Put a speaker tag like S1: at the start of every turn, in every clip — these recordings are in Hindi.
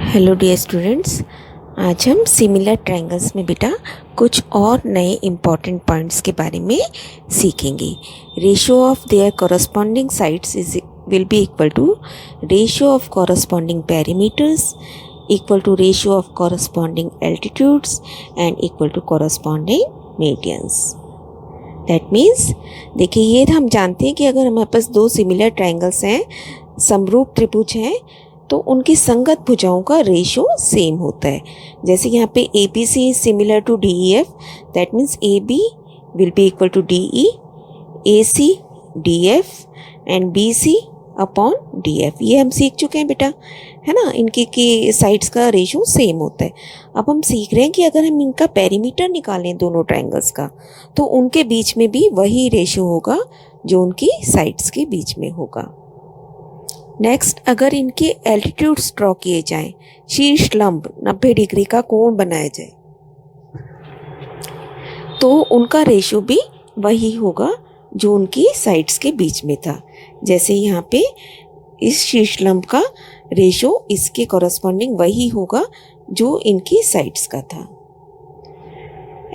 S1: हेलो डियर स्टूडेंट्स, आज हम सिमिलर ट्रायंगल्स में बेटा कुछ और नए इम्पॉर्टेंट पॉइंट्स के बारे में सीखेंगे। Ratio of their corresponding sides will be equal to ratio of corresponding perimeters equal to ratio of corresponding altitudes and equal to corresponding medians. That means देखिए, ये हम जानते हैं कि अगर हमारे पास दो सिमिलर ट्रायंगल्स हैं, समरूप त्रिभुज हैं, तो उनकी संगत भुजाओं का रेशो सेम होता है। जैसे यहाँ पे A B C is similar to D E F, that means A B will be equal to D E, A C D F and B C upon D F. ये हम सीख चुके हैं बेटा, है ना। इनकी की साइड्स का रेशो सेम होता है। अब हम सीख रहे हैं कि अगर हम इनका पेरीमीटर निकालें दोनों ट्रायंगल्स का, तो उनके बीच में भी वही रेशो होगा जो उनकी साइड्स के बीच में होगा। नेक्स्ट, अगर इनके एल्टीट्यूड्स ड्रॉ किए जाएं, शीर्ष लंब 90 डिग्री का कोण बनाया जाए, तो उनका रेशो भी वही होगा जो उनकी साइड्स के बीच में था। जैसे यहाँ पे इस शीर्ष लंब का रेशो इसके कॉरस्पॉन्डिंग वही होगा जो इनकी साइड्स का था।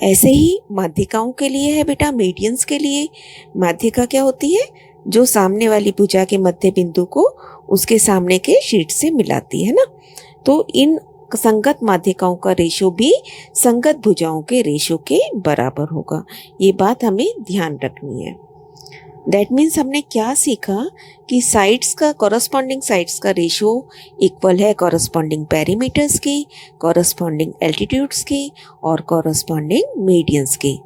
S1: ऐसे ही माध्यिकाओं के लिए है बेटा, मीडियंस के लिए माध्यिका क्या होती है? जो सामने वाली भुजा के मध्य बिंदु को उसके सामने के शीर्ष से मिलाती है ना। तो इन संगत माध्यिकाओं का रेशो भी संगत भुजाओं के रेशो के बराबर होगा। ये बात हमें ध्यान रखनी है। दैट मीन्स हमने क्या सीखा कि साइड्स का कॉरस्पॉन्डिंग साइड्स का रेशो इक्वल है कॉरस्पॉन्डिंग पेरीमीटर्स की, कॉरस्पॉन्डिंग एल्टीट्यूड्स की और कॉरस्पॉन्डिंग मीडियंस की।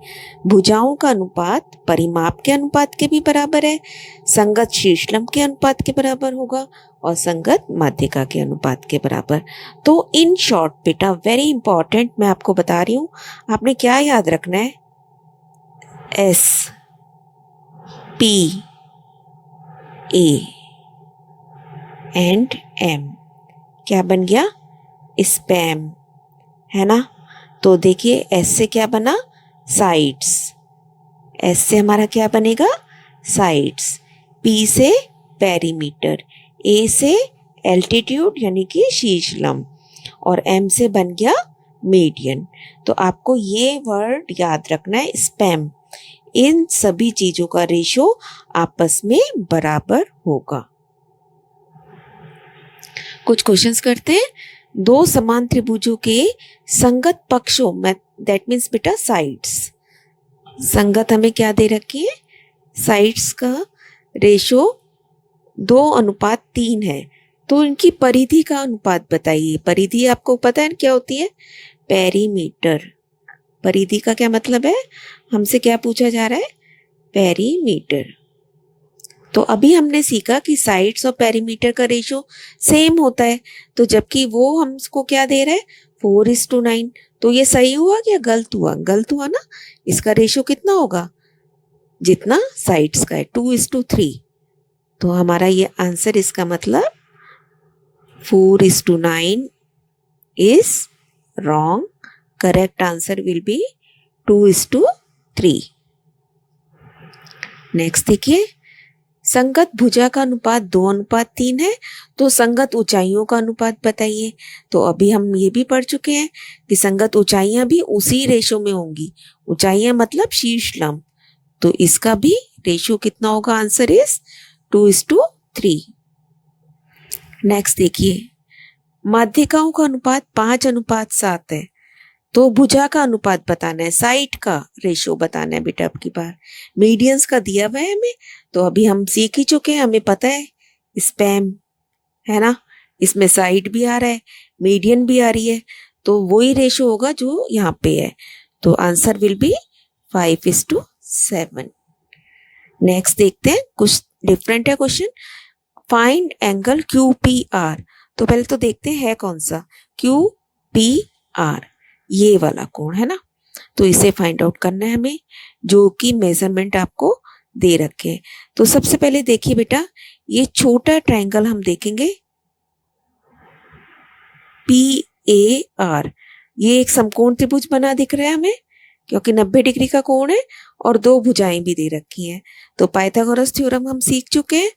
S1: भुजाओं का अनुपात परिमाप के अनुपात के भी बराबर है, संगत शीर्षलंब के अनुपात के बराबर होगा और संगत माध्यिका के अनुपात के बराबर। तो इन शॉर्ट बेटा, वेरी इंपॉर्टेंट, मैं आपको बता रही हूँ, आपने क्या याद रखना है? S P A and M क्या बन गया? स्पैम, है ना। तो देखिए, S से क्या बना? साइड्स। S से हमारा क्या बनेगा? साइड्स। P से पेरीमीटर, A से एल्टीट्यूड यानी कि शीर्षलंब और M से बन गया मीडियन। तो आपको ये वर्ड याद रखना है, स्पैम। इन सभी चीजों का रेशो आपस में बराबर होगा। कुछ क्वेश्चंस करते हैं। दो समान त्रिभुजों के संगत पक्षों में, दैट मीन्स बेटा साइड्स, संगत हमें क्या दे रखी है? साइड्स का रेशो 2:3 है। तो इनकी परिधि का अनुपात बताइए। परिधि आपको पता है क्या होती है? पेरीमीटर। परिधि का क्या मतलब है? हमसे क्या पूछा जा रहा है? पेरीमीटर। तो अभी हमने सीखा कि साइड्स और पेरीमीटर का रेशो सेम होता है, तो जबकि वो हमको क्या दे रहा है? 4:9। तो ये सही हुआ या गलत हुआ? गलत हुआ ना। इसका रेशो कितना होगा? जितना साइड्स का है, 2:3। तो हमारा ये आंसर, इसका मतलब 4:9 is wrong. Correct answer will be 2:3। Next देखिए, संगत भुजा का अनुपात 2:3 है, तो संगत ऊंचाइयों का अनुपात बताइए। तो अभी हम ये भी पढ़ चुके हैं कि संगत ऊंचाइयां भी उसी रेशो में होंगी। ऊंचाइयां मतलब शीर्षलंब, तो इसका भी रेशो कितना होगा? Answer is 2:3। नेक्स्ट देखिए, माध्यिकाओं का अनुपात 5:7 है, तो भुजा का अनुपात बताना है, साइड का रेशो बताना है बेटा। अब की बार मीडियंस का दिया हुआ है हमें, तो अभी हम सीख ही चुके हैं, हमें पता है स्पैम, है ना। इसमें साइड भी आ रहा है, मीडियन भी आ रही है, तो वही रेशो होगा जो यहाँ पे है। तो आंसर विल बी 5:7। नेक्स्ट देखते हैं, कुछ डिफरेंट है क्वेश्चन। Find angle QPR। तो पहले तो देखते हैं है कौन सा? QPR, ये वाला कोण है ना। तो इसे फाइंड आउट करना है हमें, जो कि मेजरमेंट आपको दे रखे हैं। तो सबसे पहले देखिए बेटा, ये छोटा ट्रायंगल हम देखेंगे PAR। ये एक समकोण त्रिभुज बना दिख रहा है हमें, क्योंकि 90 डिग्री का कोण है और दो भुजाएं भी दे रखी हैं। तो पाइथागोरस थ्योरम हम सीख चुके हैं,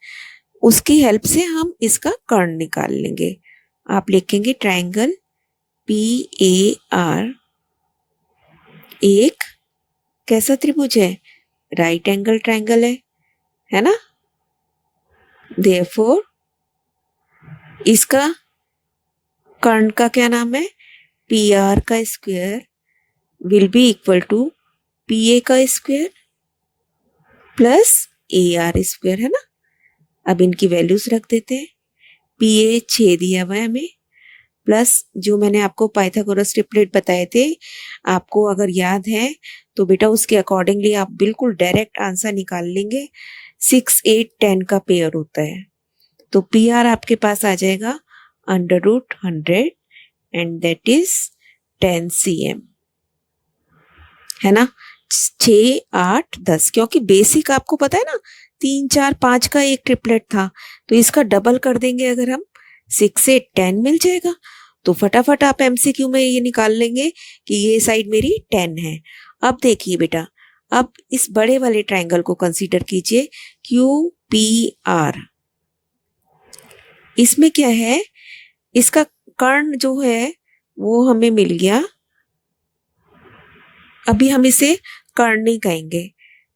S1: उसकी हेल्प से हम इसका कर्ण निकाल लेंगे। आप लिखेंगे ट्रायंगल PAR एक कैसा त्रिभुज है? राइट एंगल ट्रायंगल है ना। देयरफॉर इसका कर्ण का क्या नाम है? PR का square will be equal to PA का स्क्वायर प्लस AR स्क्वायर, है ना। अब इनकी वैल्यूज रख देते हैं। PA 6 दिया हुआ है हमें, प्लस जो मैंने आपको पाइथागोरस ट्रिपलेट बताए थे, आपको अगर याद है तो बेटा उसके अकॉर्डिंगली आप बिल्कुल डायरेक्ट आंसर निकाल लेंगे। 6, 8, 10 का पेयर होता है, तो PR आपके पास आ जाएगा √100 एंड दैट इज 10 cm, है ना। 6, 8, 10, क्योंकि बेसिक आपको पता है ना 3, 4, 5 का एक ट्रिपलेट था, तो इसका डबल कर देंगे अगर हम 6 से 10 मिल जाएगा। तो फटाफट आप MCQ में ये निकाल लेंगे कि ये साइड मेरी 10 है। अब देखिए बेटा, अब इस बड़े वाले ट्रायंगल को कंसीडर कीजिए QPR। इसमें क्या है, इसका कर्ण जो है वो हमें मिल गया। अभी हम इसे कर्ण नहीं कहेंगे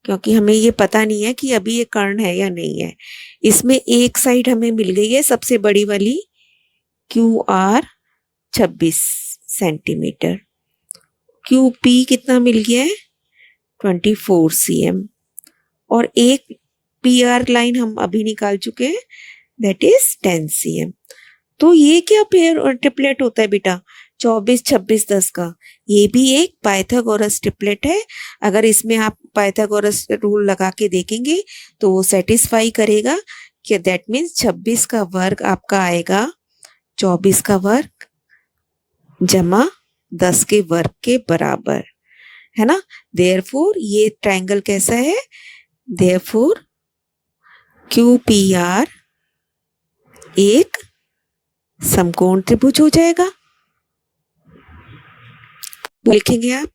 S1: क्योंकि हमें ये पता नहीं है कि अभी ये कर्ण है या नहीं है। इसमें एक साइड हमें मिल गई है सबसे बड़ी वाली QR 26 सेंटीमीटर, QP कितना मिल गया है 24 cm, और एक PR लाइन हम अभी निकाल चुके हैं दैट इज 10 cm। तो ये क्या पेयर और ट्रिपलेट होता है बेटा? 24, 26, 10 का। ये भी एक पाइथागोरस ट्रिपलेट है। अगर इसमें आप पाइथागोरस रूल लगा के देखेंगे तो वो सेटिस्फाई करेगा कि दैट मीन्स 26 का वर्ग आपका आएगा 24 का वर्ग जमा 10 के वर्ग के बराबर, है ना। देयरफॉर ये ट्रायंगल कैसा है? देयरफॉर QPR एक समकोण त्रिभुज हो जाएगा। लिखेंगे आप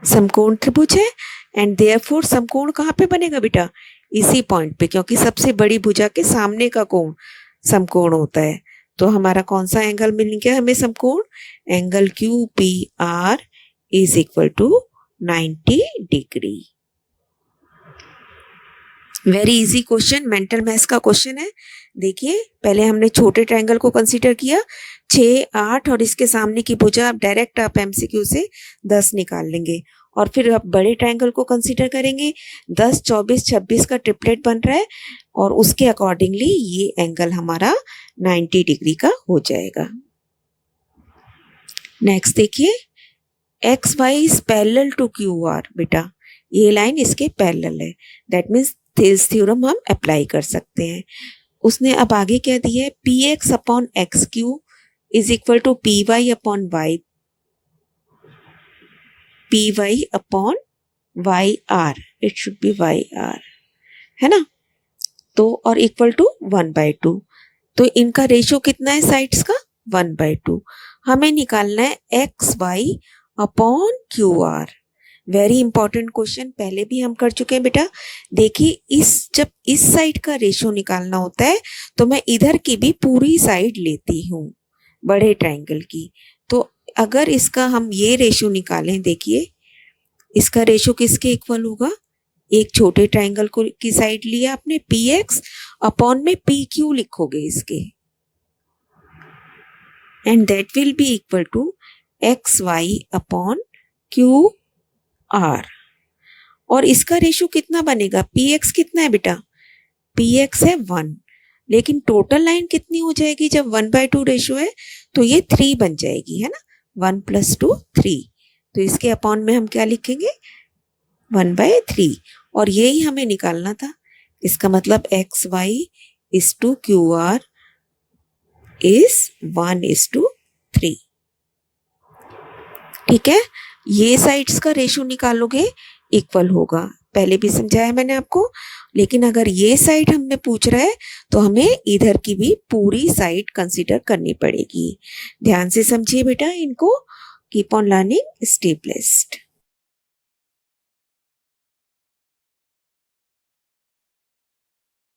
S1: समकोण त्रिभुज है, एंड देयरफॉर समकोण कहाँ पे बनेगा बेटा? इसी पॉइंट पे, क्योंकि सबसे बड़ी भुजा के सामने का कोण समकोण होता है। तो हमारा कौन सा एंगल मिल गया हमें समकोण? Angle QPR is equal to 90 degree. Very easy question, mental maths का क्वेश्चन है। देखिए पहले हमने छोटे ट्रायंगल को कंसीडर किया 6, 8 और इसके सामने की भुजा आप डायरेक्ट आप MCQ से 10 निकाल लेंगे, और फिर आप बड़े ट्रायंगल को कंसीडर करेंगे 10, 24, 26 का ट्रिपलेट बन रहा है, और उसके अकॉर्डिंगली ये एंगल हमारा 90 डिग्री का हो जाएगा। नेक्स्ट देखिए XY is parallel to QR। बेटा ये लाइन इसके पैरेलल है, दैट मीन्स थिल्स थ्योरम हम अप्लाई कर सकते हैं। उसने अब आगे क्या दिया है? PX upon XQ is equal to PY upon Y, PY upon YR, it should be YR, है ना। तो और इक्वल टू 1/2। तो इनका रेशियो कितना है साइड्स का? 1/2। हमें निकालना है XY upon QR। Very important question, पहले भी हम कर चुके हैं बेटा। देखिए जब इस साइड का रेशियो निकालना होता है तो मैं इधर की भी पूरी साइड लेती हूँ बड़े ट्रायंगल की। तो अगर इसका हम ये रेशियो निकालें, देखिए इसका रेशियो किसके इक्वल होगा? एक छोटे ट्रायंगल को की साइड लिया आपने PX अपॉन में PQ लिखोगे इसके, and that will be equal to XY upon QR। और इसका रेशियो कितना बनेगा? PX कितना है बेटा? PX है 1, लेकिन टोटल लाइन कितनी हो जाएगी जब 1/2 रेशियो है? तो ये 3 बन जाएगी, है ना। 1 + 2 3, तो इसके अपॉन में हम क्या लिखेंगे? 1/3, और यही हमें निकालना था। इसका मतलब XY is to QR is 1:3। ठीक है, ये साइड्स का रेशियो निकालोगे इक्वल होगा, पहले भी समझाया मैंने आपको। लेकिन अगर ये साइड हमें पूछ रहा है तो हमें इधर की भी पूरी साइड कंसीडर करनी पड़ेगी। ध्यान से समझिए बेटा इनको। Keep on learning, stay blessed.